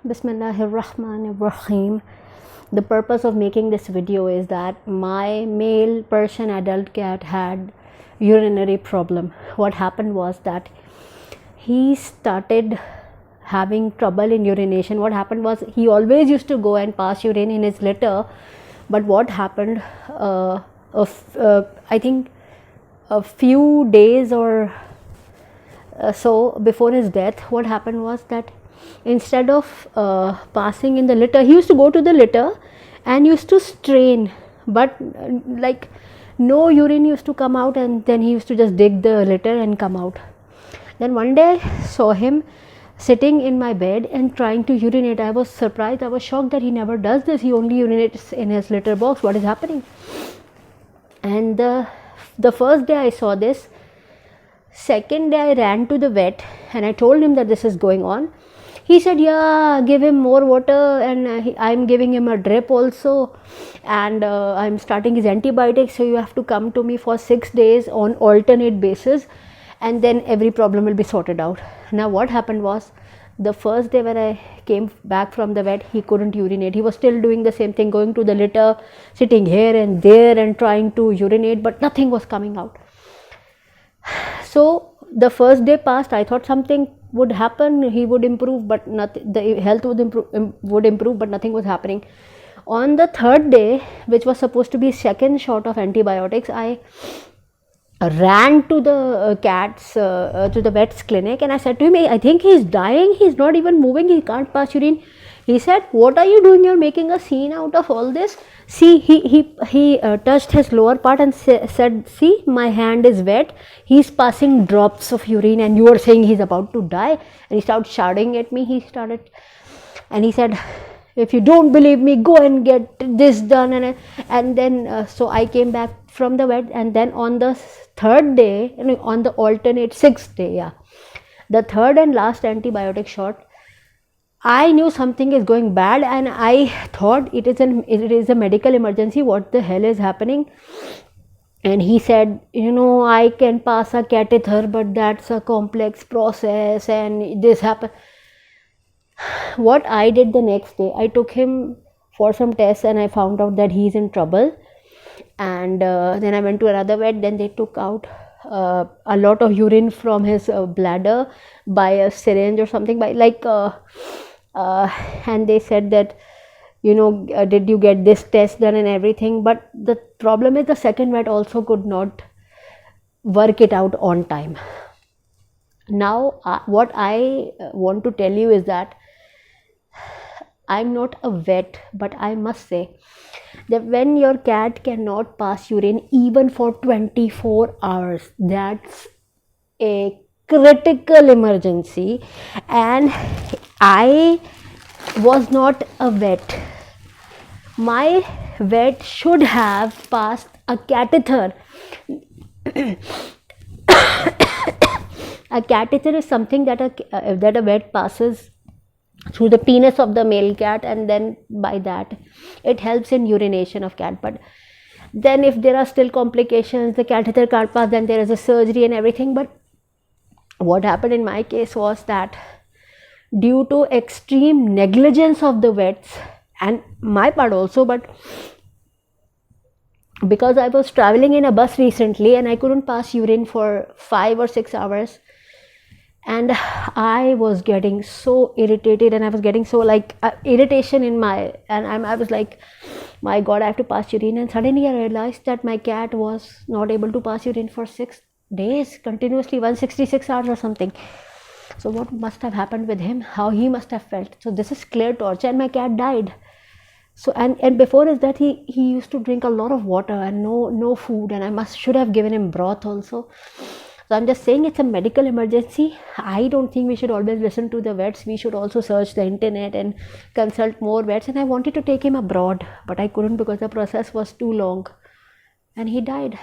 Bismillahirrahmanirrahim. The purpose of making this video is that my male Persian adult cat had urinary problem. What happened was that he started having trouble in urination. What happened was he always used to go and pass urine in his litter, but what happened, I think a few days or so before his death, what happened was that instead of passing in the litter, he used to go to the litter and used to strain, but like no urine used to come out, and then he used to just dig the litter and come out. Then one day I saw him sitting in my bed and trying to urinate. I was surprised, I was shocked that he never does this. He only urinates in his litter box. What is happening? And the first day I saw this. Second day I ran to the vet and I told him that this is going on. He said, yeah, give him more water, and I'm giving him a drip also, and I'm starting his antibiotics, so you have to come to me for 6 days on alternate basis, and then every problem will be sorted out. Now what happened was, the first day when I came back from the vet, he couldn't urinate. He was still doing the same thing, going to the litter, sitting here and there and trying to urinate, but nothing was coming out. So the first day passed. I thought something would happen, he would improve, but nothing, the health would improve, but nothing was happening. On the third day, which was supposed to be second shot of antibiotics, I ran to the to the vet's clinic, and I said to him, I think he's dying, he's not even moving, he can't pass urine. He said, what are you doing? You're making a scene out of all this. See, he touched his lower part and said, see, my hand is wet, he's passing drops of urine, and you are saying he's about to die. And he started shouting at me. He said, if you don't believe me, go and get this done. And then so I came back from the vet, and then on the third day, on the alternate 6th day, the third and last antibiotic shot, I knew something is going bad, and I thought it is a medical emergency. What the hell is happening? And he said, I can pass a catheter, but that's a complex process, and this happened. What I did the next day, I took him for some tests, and I found out that he's in trouble. And then I went to another vet. Then they took out a lot of urine from his bladder by a syringe or something, and they said that, did you get this test done and everything. But the problem is, the second vet also could not work it out on time. Now what I want to tell you is that I'm not a vet, but I must say that when your cat cannot pass urine even for 24 hours, that's a critical emergency. And I was not a vet. My vet should have passed a catheter. A catheter is something that a vet passes through the penis of the male cat, and then by that it helps in urination of cat. But then if there are still complications, the catheter can't pass, then there is a surgery and everything. But what happened in my case was that due to extreme negligence of the vets and my part also, but because I was traveling in a bus recently and I couldn't pass urine for 5 or 6 hours, and I was getting so irritated, and I was getting so irritation in my, and I was like, my God, I have to pass urine. And suddenly I realized that my cat was not able to pass urine for 6 days continuously, 166 hours or something. So what must have happened with him? How he must have felt? So this is clear torture, and my cat died. So and before is that he used to drink a lot of water and no food, and I should have given him broth also. So I'm just saying, it's a medical emergency. I don't think we should always listen to the vets. We should also search the internet and consult more vets. And I wanted to take him abroad, but I couldn't because the process was too long, and he died.